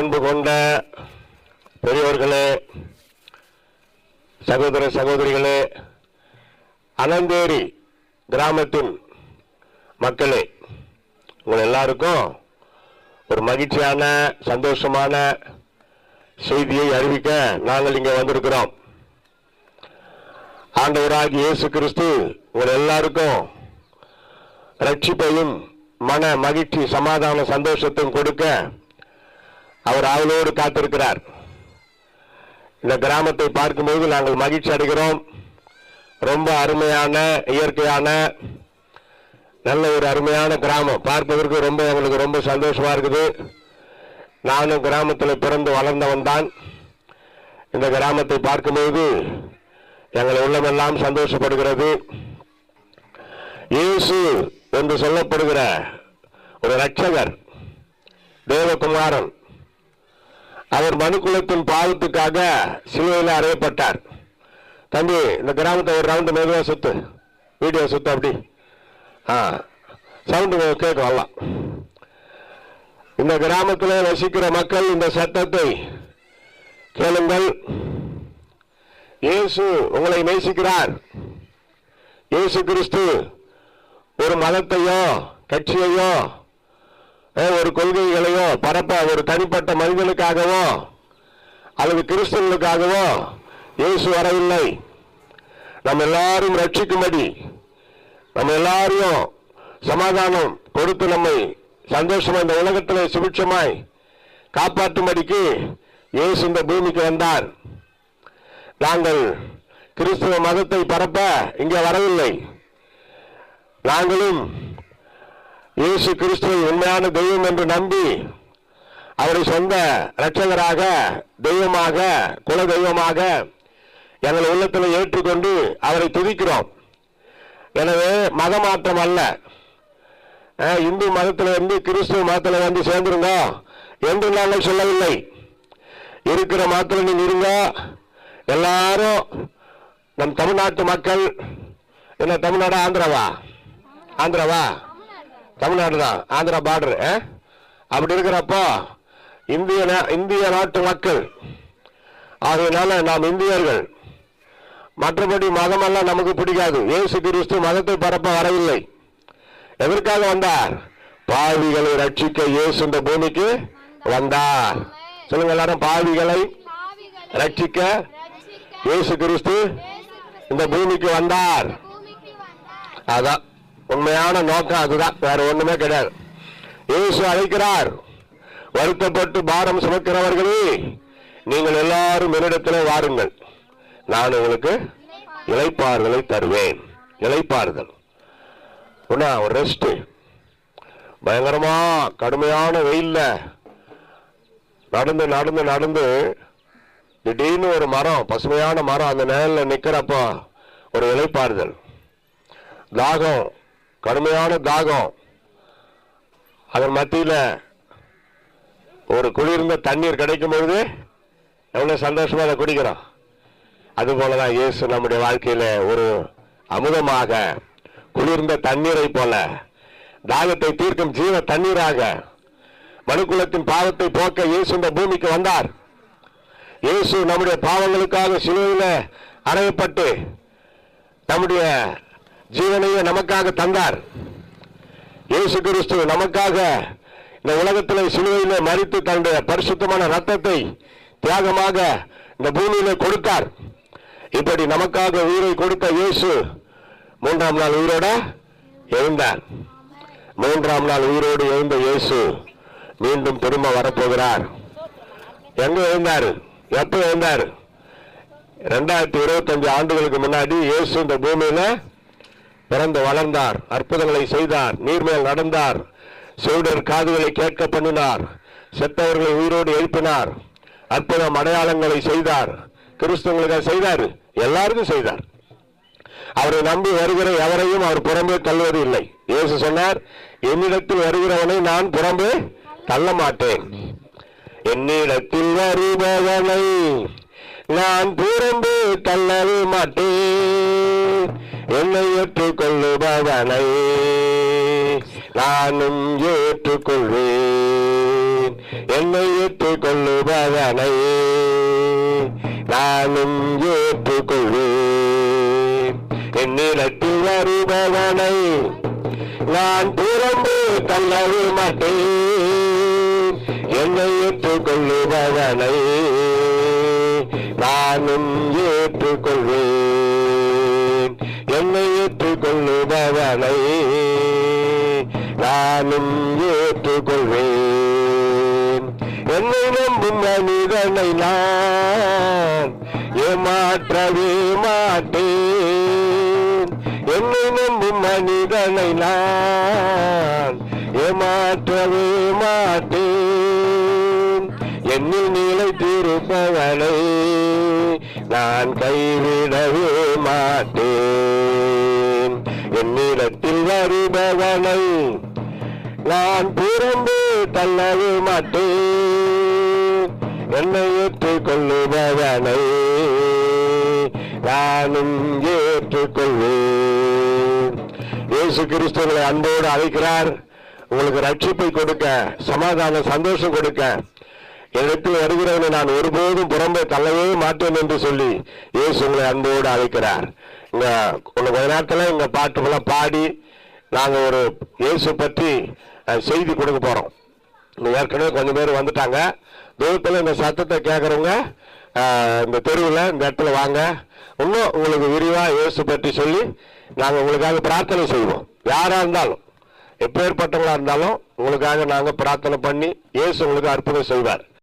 பேரன்பு கொண்ட பெரியோர்களே, சகோதர சகோதரிகளே, அனந்தேரி கிராமத்தின் மக்களே, உங்கள் எல்லாருக்கும் ஒரு மகிழ்ச்சியான சந்தோஷமான செய்தியை அறிவிக்க நாங்கள் இங்கே வந்திருக்கிறோம். ஆண்டவராகிய இயேசு கிறிஸ்து உங்கள் எல்லாருக்கும் ரட்சிப்பையும் மன மகிழ்ச்சி சமாதான சந்தோஷத்தையும் கொடுக்க அவர் ஆவலோடு காத்திருக்கிறார். இந்த கிராமத்தை பார்க்கும்போது நாங்கள் மகிழ்ச்சி அடைகிறோம். ரொம்ப அருமையான இயற்கையான நல்ல ஒரு அருமையான கிராமம் பார்ப்பதற்கு எங்களுக்கு ரொம்ப சந்தோஷமா இருக்குது. நானும் கிராமத்தில் பிறந்து வளர்ந்தவன் தான். இந்த கிராமத்தை பார்க்கும்போது எங்கள் உள்ளமெல்லாம் சந்தோஷப்படுகிறது. இயேசு என்று சொல்லப்படுகிற ஒரு இரட்சகர், தேவகுமாரன், அவர் மனுக்குலத்தின் பாவத்துக்காக சிலுவையில் அறையப்பட்டார். தம்பி, இந்த கிராமத்தை ஒரு ரவுண்டு மெதுவாக சுத்து, வீடியோ சுத்து, அப்படி சவுண்டு கேட்க வரலாம். இந்த கிராமத்தில் வசிக்கிற மக்கள் இந்த சத்தத்தை கேளுங்கள். இயேசு உங்களை நேசிக்கிறார். இயேசு கிறிஸ்து ஒரு மதத்தையோ கட்சியையோ ஒரு கொள்கைகளையோ பரப்ப ஒரு தனிப்பட்ட மனிதனுக்காகவோ அல்லது கிறிஸ்தவர்களுக்காகவோ இயேசு வரவில்லை. நம்ம எல்லாரும் ரட்சிக்கும்படி, நம்ம எல்லாரையும் சமாதானம் கொடுத்து நம்மை சந்தோஷமா இந்த உலகத்தில் சுபிட்சமாய் காப்பாற்றும்படிக்கு இயேசு இந்த பூமிக்கு வந்தார். நாங்கள் கிறிஸ்தவ மதத்தை பரப்ப இங்கே வரவில்லை. நாங்களும் இயேசு கிறிஸ்துவை உண்மையான தெய்வம் என்று நம்பி அவரை சொந்த இரட்சகராக, தெய்வமாக, குல தெய்வமாக எங்கள் உள்ளத்தில் ஏற்றுக்கொண்டு அவரை துதிக்கிறோம். எனவே மதமாற்றம் அல்ல. இந்து மதத்தில் இருந்து கிறிஸ்துவ மதத்தில் வந்து சேர்ந்துருங்க என்று நாங்கள் சொல்லவில்லை. இருக்கிற மதத்தில் நீங்க இருங்க. எல்லாரும் நம் தமிழ்நாட்டு மக்கள், என்ன தமிழ்நாடு ஆந்திராவா? ஆந்திராவா? தமிழ்நாடு தான், ஆந்திரா பார்டர். அப்படி இருக்கிறப்போ இந்திய நாட்டு மக்கள் ஆகையினால நாம் இந்தியர்கள். மற்றபடி மதமெல்லாம் நமக்கு பிடிக்காது. இயேசு கிறிஸ்து மதத்தை பரப்ப வரவில்லை. எதற்காக வந்தார்? பாவிகளை ரட்சிக்க இயேசு இந்த பூமிக்கு வந்தார். சொல்லுங்க எல்லாரும், பாவிகளை ரட்சிக்க இயேசு கிறிஸ்து இந்த பூமிக்கு வந்தார். அதான் உண்மையான நோக்கம், அதுதான், வேற ஒண்ணுமே கிடையாது. இயேசு அழைக்கிறார், வருத்தப்பட்டு பாரம் சுமக்கிறவர்களே நீங்கள் எல்லாரும் என்னிடத்தில் வாருங்கள், நான் உங்களுக்கு இளைப்பாறுதலை தருவேன். இளைப்பாறுதல் ஒரு ரெஸ்ட். பயங்கரமா கடுமையான வெயில்ல நடந்து நடந்து நடந்து திடீர்னு ஒரு மரம், பசுமையான மரம், அந்த நிழல்ல நிக்கிறப்போ ஒரு இளைப்பாறுதல். தாகம், கடுமையான தாகம், அதன் மத்தியில ஒரு குளிர்ந்த தண்ணீர் கிடைக்கும் பொழுது எவ்வளவு சந்தோஷமா அதை குடிக்கிறோம். அது போலதான் இயேசு நம்முடைய வாழ்க்கையில ஒரு அமுதமாக, குளிர்ந்த தண்ணீரை போல, தாகத்தை தீர்க்கும் ஜீவ தண்ணீராக, மனுக்குலத்தின் பாவத்தை போக்க இயேசு இந்த பூமிக்கு வந்தார். இயேசு நம்முடைய பாவங்களுக்காக சிலுவையில அறையப்பட்டு நம்முடைய ஜீவனையை நமக்காக தந்தார். இயேசு கிறிஸ்து நமக்காக இந்த உலகத்தில் சிலுவையில மரித்து தன்னுடைய பரிசுத்தமான ரத்தத்தை தியாகமாக இந்த பூமியில கொடுத்தார். இப்படி நமக்காக உயிரை கொடுத்த இயேசு 3ஆம் நாள் உயிரோட எழுந்தார். 3ஆம் நாள் உயிரோடு எழுந்த இயேசு மீண்டும் திரும்ப வரப்போகிறார். எங்க எழுந்தாரு? எப்ப எழுந்தாரு? 2025 ஆண்டுகளுக்கு முன்னாடி இயேசு இந்த பூமியில பிறந்து வளர்ந்தார், அற்புதங்களை செய்தார், நீர்மேல் நடந்தார், செவிடர் காதுகளை கேட்க பண்ணினார், செத்தவர்களை உயிரோடு எழுப்பினார், அற்புதம் அடையாளங்களை செய்தார். கிறிஸ்தவர்களுக்காக செய்தார், எல்லாருக்கும் செய்தார். அவரை நம்பி வருகிற எவரையும் அவர் புறம்பே தள்ளுவது இல்லை. இயேசு சொன்னார், என்னிடத்தில் வருகிறவனை நான் புறம்பே தள்ள மாட்டேன். என்னிடத்தில் வருபவனை நான் புறம்பே தள்ளவே மாட்டேன். என்னை ஏற்றுக்கொள்ளுபவனை நானும் ஏற்றுக்கொள்வேன். என்னை ஏற்றுக்கொள்ளுபவனை நானும் ஏற்றுக்கொள்வேன். என்னிடத்தில் வருபவனை நான் புறம்பு தள்ளவே மாட்டேன். என்னை ஏற்றுக்கொள்ளுபவனை நானும் ஏற்றுக்கொள்வேன். என்னை ஏற்றுக்கொள்ளுபவனை நானும் ஏற்றுக்கொள்வேன். என்னை நம்பும் மனிதனை நான் ஏமாற்றவே மாட்டேன். என்னை நம்பும் மனிதனை நான் ஏமாற்றவே மாட்டேன். என்னில் நிலைத்திருப்பவனை நான் கைவிடவே மாட்டேன். என்னிடத்தில் வருபவனை நான் புறம்பு தள்ளவே மாட்டேன். என்னை ஏற்றுக்கொள்ளுபவனை நானும் ஏற்றுக்கொள்வேன். இயேசு கிறிஸ்துவை அன்போடு அழைக்கிறார். உங்களுக்கு ரட்சிப்பை கொடுக்க, சமாதான சந்தோஷம் கொடுக்க, இடத்தில் வருகிறவனை நான் ஒருபோதும் புறம்பே தள்ளவே மாட்டேன் என்று சொல்லி இயேசு உங்களை அன்போடு அழைக்கிறார். இங்க கொஞ்ச நேரத்தில் இந்த பாட்டுகளை பாடி நாங்கள் ஒரு இயேசு பற்றி செய்தி கொடுக்க போறோம். ஏற்கனவே கொஞ்சம் பேர் வந்துட்டாங்க. தூரத்தில் இந்த சத்தத்தை கேட்குறவங்க இந்த தெருவில் இந்த இடத்துல வாங்க. இன்னும் உங்களுக்கு விரிவா இயேசு பற்றி சொல்லி நாங்கள் உங்களுக்காக பிரார்த்தனை செய்வோம். யாரா இருந்தாலும், எப்பேற்பட்டவங்களா இருந்தாலும் உங்களுக்காக நாங்கள் பிரார்த்தனை பண்ணி இயேசு உங்களுக்கு அற்புதம் செய்வார்.